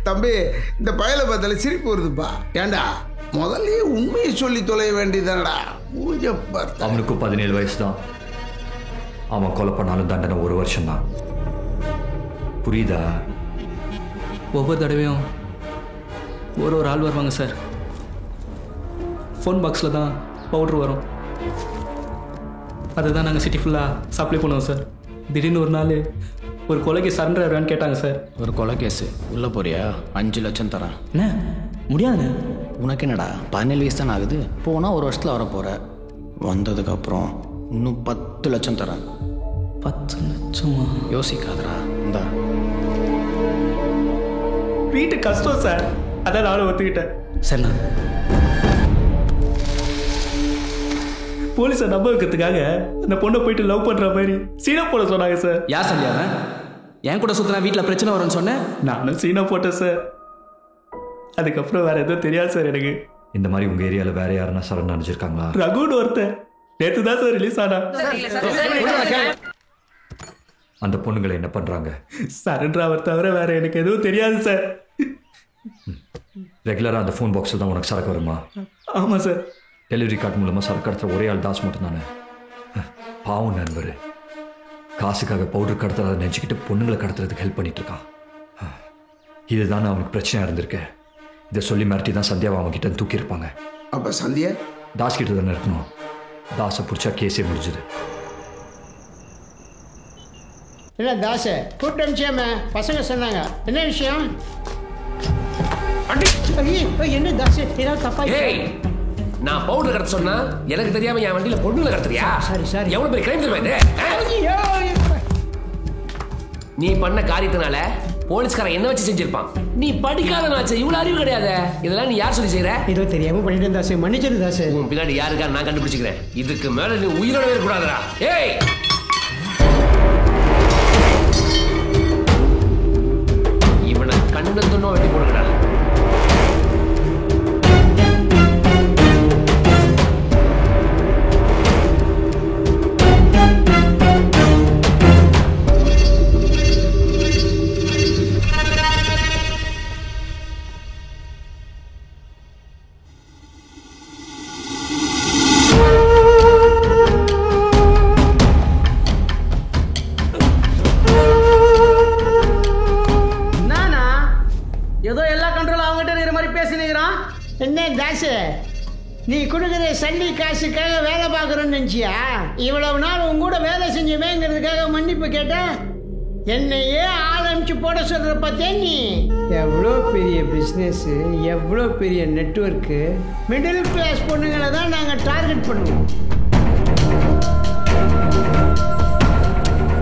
தம்பி இந்த பயலை பார்த்தால சிரிப்பு வருதுப்பா. ஏண்டா முதல்ல உண்மையை சொல்லி தொலைய வேண்டியதானடா. அவனுக்கும் 17 வயசு தான். அவன் கொலை பண்ணாலும் தண்டனை 1 வருஷம் தான். புரியுதா? ஒவ்வொரு தடவையும் ஒரு ஆள் வருவாங்க சார். ஃபோன் பாக்ஸில் தான் பவுட்ரு வரும். அதுதான் நாங்கள் சிட்டி ஃபுல்லாக சப்ளை பண்ணுவோம் சார். திடீர்னு ஒரு நாள் ஒரு கொலைக்கு சரண்டர் ஆகிடுவான்னு கேட்டாங்க சார். ஒரு கொலை கேஸு உள்ளே போறியா? 5 லட்சம் தரேன். என்ன முடியாது? உனக்கு என்னடா 17 வயசு தானே ஆகுது. போனால் 1 வருஷத்தில் வர போகிற. வந்ததுக்கப்புறம் இன்னும் 10 லட்சம் தரேன். 10 லட்சமா? யோசிக்காதரா. இந்தா வீட்டு கஷ்டம் சார், அதான் நானும் ஒத்துக்கிட்டேன். சரிண்ணா. போலீஸை நம்ப வைக்கிறதுக்காக அந்த பொண்ணை போயிட்டு லவ் பண்ணுற மாதிரி சீனா போட சொன்னாங்க சார். யார் சொல்லியாங்க? என் கூட சுற்றினா வீட்டில் பிரச்சனை வரும்னு சொன்னேன். நானும் சீனா போட்டேன் சார். அதுக்கப்புறம் வேற எதுவும் தெரியாது சார் எனக்கு. இந்த மாதிரி உங்கள் ஏரியாவில் வேற யாருன்னா சரண் அனுப்பிச்சிருக்காங்களா? ரகுன்னு ஒருத்தன் நேற்று தான் சார் ரிலீஸ் ஆனா. அந்த பொண்ணுங்களை என்ன பண்ணுறாங்க? சரண்டர் அவர் தவிர வேற எனக்கு எதுவும் தெரியாது சார். ரெகுலராக அந்த ஃபோன் பாக்ஸில் தான் உனக்கு சரக்கு வருமா? ஆமாம் சார். டெலிவரி கார்டு மூலமாக சரக்கு கடத்துற ஒரே ஆள் தாஸ் மட்டும் தானே. பாவம் நண்பர், காசுக்காக பவுடர் கடத்துறதை நினச்சிக்கிட்டு பொண்ணுங்களை கடத்துறதுக்கு ஹெல்ப் பண்ணிட்டு இருக்கான். இதுதான் அவனுக்கு பிரச்சனையாக இருந்திருக்கு. இதை சொல்லி மிரட்டி தான் சந்தியாவை அவன்கிட்ட தூக்கியிருப்பாங்க. அப்போ சந்தியா தாஸ் கிட்ட தானே இருக்கணும். தாஸை பிடிச்சா கேஸே முடிஞ்சுது. இல்லை தாச கூப்பிட்டு அனுப்பிச்சாம பசங்க சொன்னாங்க. என்ன விஷயம்? என்ன தாசு ஏதாவது தப்பா? நான் பவுடர் கடத்த சொன்னா எனக்கு தெரியாம என் வண்டியில பொண்ணுல கடத்துறியா? சரி சரி. எவ்வளவு பெரிய கிரைம் தெரியுமா இது? நீ பண்ண காரியத்தினால போலீஸ்காரன் என்ன வச்சு செஞ்சிருப்பான். நீ படிக்காத நாச்சு, இவ்வளவு அறிவு கிடையாது. இதெல்லாம் நீ யார் சொல்லி செய்யற? ஏதோ தெரியாம பண்ணிட்டு தாசு, மன்னிச்சிரு தாசு. உன் பின்னாடி யாருக்கா நான் கண்டுபிடிச்சுக்கிறேன். இதுக்கு மேல நீ உயிரோட இருக்கக்கூடாதுடா. ஏய், இவனை கண்ணு துண்ணோ வெட்டி போடுங்கடா. என்ன தாசு, நீ கொடுக்குற சல்லி காசுக்காக வேலை பார்க்குறோன்னு நினச்சியா? இவ்வளவு நாள் உங்க கூட வேலை செஞ்சுமேங்கிறதுக்காக மன்னிப்பு கேட்ட என்னையே ஆரம்பிச்சு போட சொல்கிற பார்த்தே நீ. எவ்வளோ பெரிய பிஸ்னஸ்ஸு, எவ்வளோ பெரிய நெட்வொர்க்கு. மிடில் கிளாஸ் பொண்ணுங்களை தான் நாங்கள் டார்கெட் பண்ணுவோம்.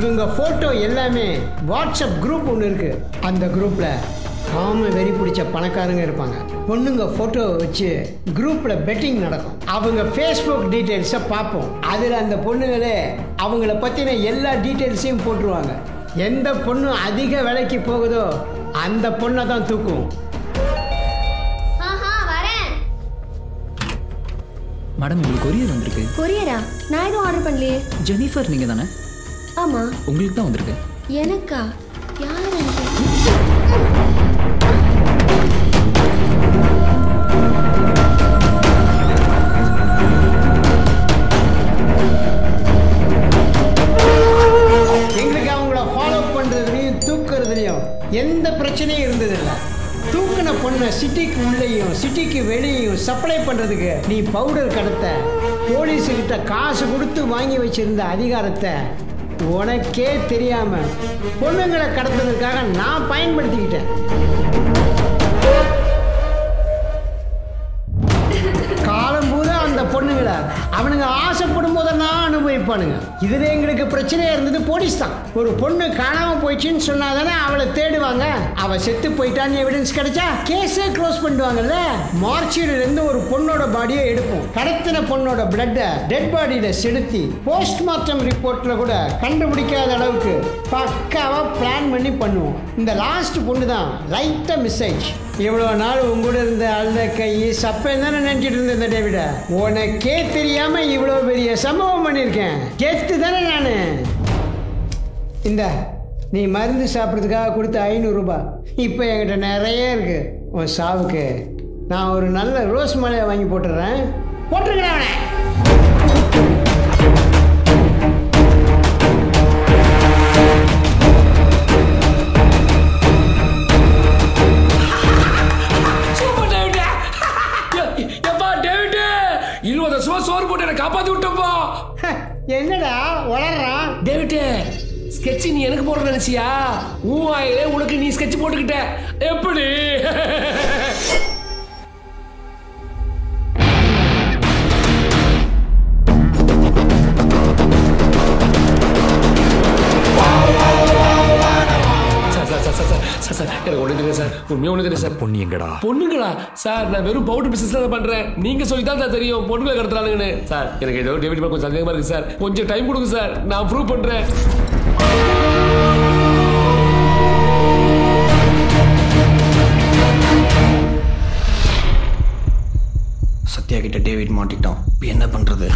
இவங்க ஃபோட்டோ எல்லாமே வாட்ஸ்அப் குரூப் ஒன்று இருக்குது. அந்த குரூப்பில் காம வெறி பிடிச்ச பணக்காரங்க இருப்பாங்க. பொண்ணுங்க ஃபோட்டோ வச்சு குரூப்பில் பெட்டிங் நடக்கும். அவங்க ஃபேஸ்புக் டீட்டெயில்ஸை பார்ப்போம். அதில் அந்த பொண்ணுங்களே அவங்கள பற்றின எல்லா டீட்டெயில்ஸையும் போட்டுருவாங்க. எந்த பொண்ணு அதிக விலைக்கு போகுதோ அந்த பொண்ணை தான் தூக்கும். மேடம், உங்களுக்கு கொரியர் வந்திருக்கு. கொரியரா? நான் எதுவும் ஆர்டர் பண்ணலையே. ஜெனிஃபர் நீங்கள் தானே? ஆமாம். உங்களுக்கு தான் வந்திருக்கு. எனக்கா? யார் எனக்கு? எங்களுக்கு அவங்கள ஃபாலோ பண்ணுறதுலையும் தூக்குறதுலையும் எந்த பிரச்சனையும் இருந்ததில்லை. தூக்கின பொண்ணை சிட்டிக்கு உள்ளேயும் சிட்டிக்கு வெளியேயும் சப்ளை பண்ணுறதுக்கு நீ பவுடர் கடத்த போலீஸுக்கிட்ட காசு கொடுத்து வாங்கி வச்சிருந்த அதிகாரத்தை உனக்கே தெரியாம பொண்ணுங்களை கடத்துறதுக்காக நான் பயன்படுத்திக்கிட்டேன். காலம் பூரா அந்த பொண்ணுங்களை அவனுங்க ஆசைப்படும் போதெல்லாம் அனுபவிப்பானுங்க. இதுல எங்களுக்கு பிரச்சனையா இருந்தது போலீஸ் தான். ஒரு பொண்ணு காணாம போயிடுச்சுன்னு சொன்னாதானே அவளை தேடுவாங்க. அவ செத்து போயிட்டான்னு எவிடன்ஸ் கிடைச்சா கேஸே க்ளோஸ் பண்ணிடுவாங்கல்ல. மார்ச்சியில இருந்து ஒரு பொண்ணோட பாடியை எடுப்போம். கடத்தின பொண்ணோட பிளட்டை டெட் பாடியில செலுத்தி போஸ்ட்மார்ட்டம் ரிப்போர்ட்ல கூட கண்டுபிடிக்காத அளவுக்கு பக்காவா பிளான் பண்ணி பண்ணுவோம். இந்த லாஸ்ட் பொண்ணு தான் லைட்டா மிஸ் ஆயிடுச்சு. இவ்வளவு நாள் உங்கூட இருந்த அழுத கை சப்பேன் தானே நினைச்சிட்டு இருந்தேன். இந்த டேவிட உனக்கே தெரியாம இவ்வளவு பெரிய சம்பவம் பண்ணிருக்கேன். கெத்து தானே நானு. இந்த நீ மருந்து சாப்பிட்றதுக்காக கொடுத்த 500 ரூபாய் இப்போ என்கிட்ட நிறைய இருக்கு. உன் சாவுக்கு நான் ஒரு நல்ல ரோஸ் மாலையை வாங்கி போட்டுடுறேன். போட்டுருக்கிறேன் அவனை. சோறு போட்டு என்ன காப்பாத்தி விட்டப்பா. என்னடா வளர்றான் டேவிட்? ஸ்கெட்ச் நீ எனக்கு போட நினைச்சியா? உனக்கு நீ ஸ்கெட்ச் போட்டுக்கிட்ட எப்படி? சார் எனக்கு ஒண்ணு தெரியும் சார், உண்மையா ஒண்ணு தெரியும் சார். பொண்ணு எங்கடா? பொண்ணுங்களா சார்? நான் வெறும் பவுடர் பிசினஸ் தான் பண்றேன். நீங்க சொல்லி தான் தெரியும் பொண்ணுங்களை கடத்துறானுங்கன்னு. சார் எனக்கு ஏதோ டேவிட் மேல கொஞ்சம் சந்தேகமா இருக்கு சார். கொஞ்சம் டைம் கொடுங்க சார், நான் ப்ரூவ் பண்றேன். சத்யா கிட்ட டேவிட் மாட்டிட்டோம். இப்போ என்ன பண்றது?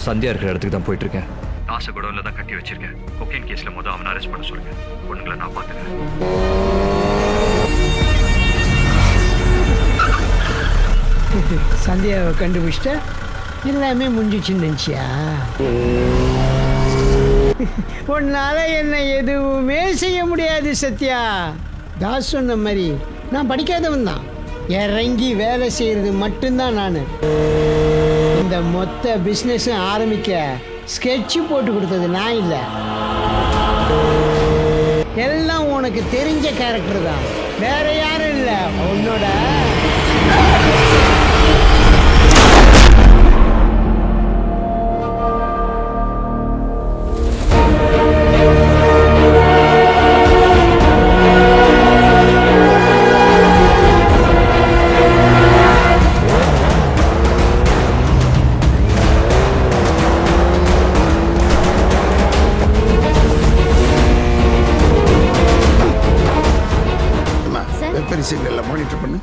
சந்தியா இருக்கிற இடத்துக்கு தான் போயிட்டு இருக்கேன். தாச குடோன்ல தான் கட்டி வச்சிருக்கேன். கொக்கைன் கேஸ்ல முதல் அவனை அரெஸ்ட் பண்ண சொல்லுங்க. பொண்ணுங்களை நான் பார்த்துக்கிறேன். சந்தியாவை கண்டுபிடிச்சிட்ட எல்லாமே முடிஞ்சிச்சுன்னு நினச்சியா? உன்னால என்ன எதுவுமே செய்ய முடியாது சத்யா. தாஸ் சொன்ன மாதிரி நான் படிக்காதவன் தான். இறங்கி வேலை செய்யறது மட்டும்தான் நான். இந்த மொத்த பிஸ்னஸும் ஆரம்பிக்க ஸ்கெட்சு போட்டு கொடுத்தது நான் இல்லை. எல்லாம் உனக்கு தெரிஞ்ச கேரக்டர் தான், வேற யாரும் இல்லை. உன்னோட சிக்னல்ல மானிட்டர் பண்ணு.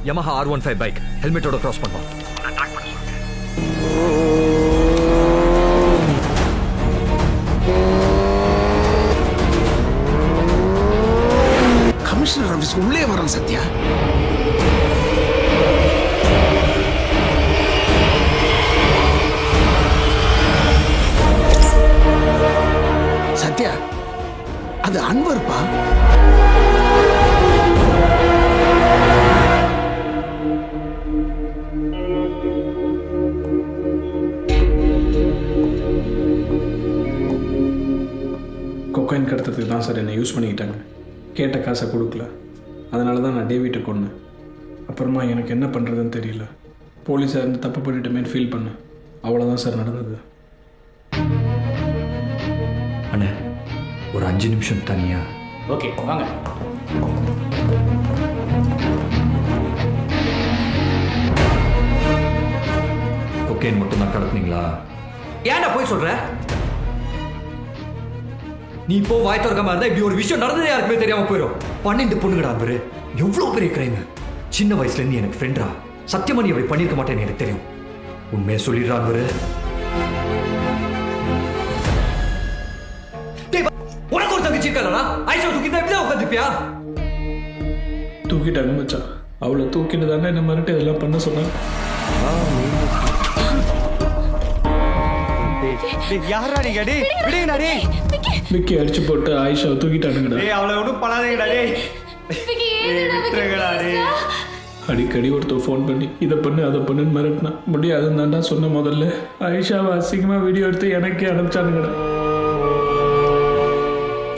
Yamaha R15 பைக் ஹெல்மெட்டோட கிராஸ் பண்ணுவோம். கமிஷனர் ஆபீஸ்க்கு உள்ளே வரான் சத்யா. சத்யா, அது அன்வர்ப்பா. கொக்கைன் கடத்துறதுக்கு தான் சார் என்னை யூஸ் பண்ணிக்கிட்டாங்க. கேட்ட காசை கொடுக்கல, அதனால தான் நான் டேவிட்டை கொன்னேன். அப்புறமா எனக்கு என்ன பண்ணுறதுன்னு தெரியல. போலீஸாக இருந்து தப்பு பண்ணிட்டோமேன்னு ஃபீல் பண்ணேன். அவ்வளோதான் சார் நடந்தது. அண்ணே ஒரு 5 நிமிஷம் தனியா? ஓகே வாங்க. கொக்கைன் மட்டும் தான் கடத்துனீங்களா? ஏன்டா போய் சொல்ற? நீ இப்போ வாய் திறக்காம இருந்தா இப்படி ஒரு விஷயம் நடந்ததே யாருக்குமே தெரியாம போயிடும். 12 பொண்ணுங்கடா அவரு. எவ்வளவு பெரிய கிரைம். சின்ன வயசுல இருந்து எனக்கு ஃப்ரெண்டா. சத்தியமா நீ அப்படி பண்ணிருக்க மாட்டேன்னு எனக்கு தெரியும். உண்மையை சொல்லிடுறான் அவரு. உனக்கு ஒரு தங்கச்சி இருக்காளா? ஐஷா தூக்கிட்டா இப்படிதான் உட்காந்துப்பியா? தூக்கிட்டாங்க மச்சான். அவளை தூக்கிட்டு தானே என்ன மறுட்டு இதெல்லாம் பண்ண சொன்னாங்க. யாரா நீங்க? டேய் விடுங்கடா. டேய் விக்கி அடிச்சு போட்டு ஆயிஷாவை தூக்கிட்டானுங்கடா. டேய் அவளை ஒன்றும் பண்ணாதீங்கடா. டேய் விட்டுருங்கடா. டேய் அடிக்கடி ஒருத்தர் ஃபோன் பண்ணி இதை பண்ணு அதை பண்ணுன்னு மிரட்டினா முடியாதுன்னு தாண்டா சொன்ன. முதல்ல ஆயிஷாவை அசிங்கமாக வீடியோ எடுத்து எனக்கே அனுப்பிச்சானுங்கடா.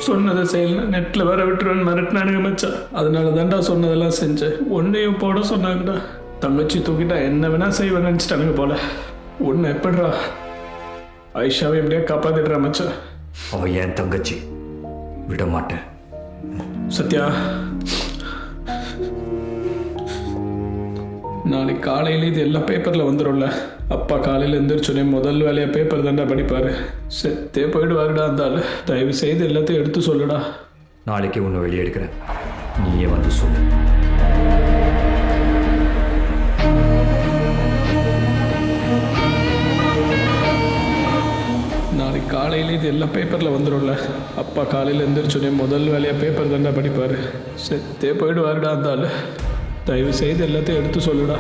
சொன்னதை செய்யலாம் நெட்டில் வர விட்டுருவேன்னு மிரட்டினானுங்க மச்சான். அதனால தாண்டா சொன்னதெல்லாம் செஞ்சேன். ஒன்றையும் போட சொன்னாங்கடா. தங்கச்சி தூக்கிட்டா என்ன வேணா செய்வேன் நினச்சிட்டானுங்க போல. ஒன்று எப்படிடா ஆயிஷாவை எப்படியா காப்பாத்திடுறா மச்சான். அவ என் தங்கச்சி, விட மாட்டேன். சத்யா, நாளைக்கு காலையில் இது எல்லாம் பேப்பரில் வந்துடும்ல. அப்பா காலையில் எழுந்திரிச்சோன்னே முதல் வேலையாக பேப்பர் தாண்டா படிப்பார். செத்தே போயிடுவாருடா அந்த ஆள். தயவு செய்து எல்லாத்தையும் எடுத்து சொல்லுடா. நாளைக்கே ஒன்று வெளியே எடுக்கிறேன், நீயே வந்து சொல்லு. நாளைக்கு காலையில் இது எல்லாம் பேப்பரில் வந்துடும்ல. அப்பா காலையில் எழுந்திரிச்சோடனே முதல் வேலையாக பேப்பர் தாண்டா படிப்பார். செத்தே போயிடுவாருடா அந்த ஆள். தயவு செய்து எல்லாத்தையும் எடுத்து சொல்லுடா.